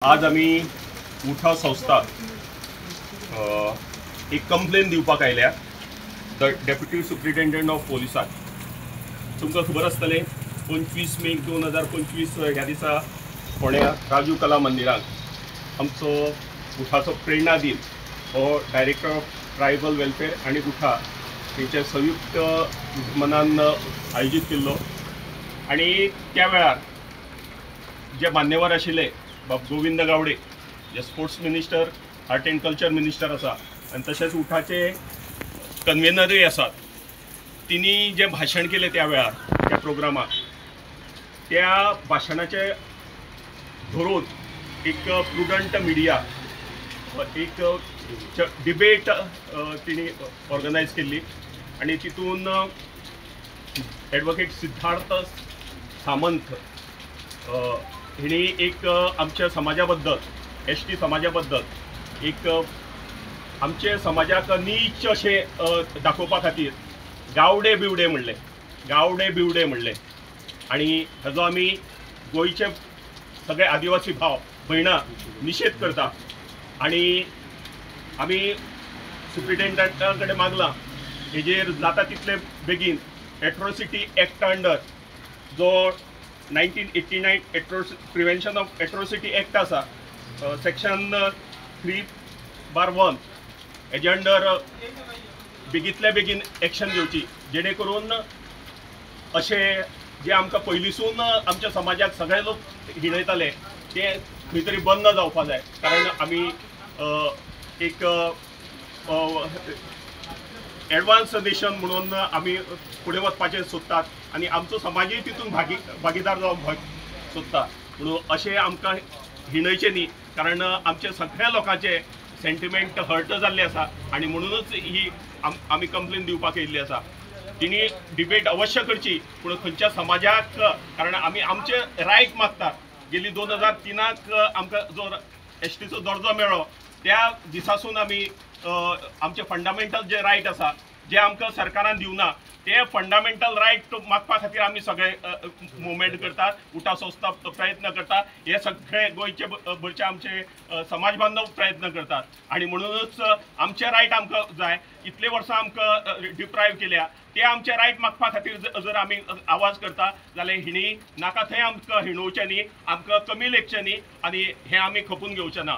आज आम्ही उठा संस्था एक कंप्लेन दिवपाक आयल्या द डेप्युटी सुप्रिटेंडंट ऑफ पोलिसांक. तुमकां खबर आसतलें 25 मे 2025 ह्या दिसा फोंड्या राजू कला मंदिरांत आमचो उठाचो प्रेरणा दिन हो डायरेक्टर ऑफ ट्रायबल वेलफेअर आनी उठा हेचे संयुक्त मनान आयोजीत केल्लो. आनी त्या वेळार जे मान्यवर आशिल्ले बाब गोविंद गावडे जे sports minister, art end culture minister आसा आनी तशेंच उठाचे कन्वेनरूय आसात. तिनी जे भाशण केले त्या वेळार त्या प्रोग्रामाक, त्या भाशणाचे धरून एक प्रुडंट मिडिया एक डिबेट तिने ऑर्गनायज केल्ली आनी तितून एडवोकेट सिद्धार्थ सामंत हिणी एक आमच्या समाजा बद्दल एसटी समाजा बद्दल एक आमचे समाजाक नीच अशें दाखोवपा खातीर गावडे बिवडे म्हणले आनी हाजो आमी गोंयचे सगळे आदिवासी भाव भयणां निशेध करता. आनी आमी सुप्रिटेंडंटा कडेन मागलां हेजेर जाता तितले बेगीन एट्रोसिटी एक्ट अंडर जो 1989 प्रिव्हेन्शन ऑफ एट्रोसिटी एक्ट आसा सेक्शन 3/1 हेजे अंडर बेगींतल्या बेगीन एक्शन घेवची, जेणे करून अशे जे आमकां पयलींसून आमच्या समाजाक सगळे लोक हिणयताले ते खंय तरी बंद जावपा जाय. कारण आमी एक एडवान्स नेशन म्हणून आमी फुडें वचपाचें सोदतात आनी आमचो समाजूय तितून भागीदार जावपाक सोदता. म्हणून अशें आमकां हिणयचें न्ही, कारण आमच्या सगळ्या लोकांचे सेंटिमेंट हर्ट जाल्ले आसा आनी म्हणूनच ही आमी कंप्लेन दिवपाक येयल्ली आसा. तिणी डिबेट अवश्य करची, पूण खंयच्या समाजाक, कारण आमी आमचे रायट मागतात. गेली 2003 आमकां जो एसटीचो दर्जो मेळ्ळो त्या दिसासून आमी आमचे फंडामेंटल जे रायट आसा जे आमकां सरकारान दिवना ते फंडामेंटल रायट मागपा खातीर आमी सगळे मुवमेंट करतात, उठा संस्था प्रयत्न करतात, हे सगळे गोंयचे भरचे आमचे समाज बांधव प्रयत्न करतात. आनी म्हणूनच आमचे रायट आमकां जाय. इतले वर्सां आमकां डिप्रायव केल्या ते आमचे रायट मागपा खातीर जर आमी आवाज करता जाल्यार हिणी नाका थंय आमकां हिणोवचें न्ही, आमकां कमी लेखचें न्ही आनी हें आमी खपून घेवचें ना.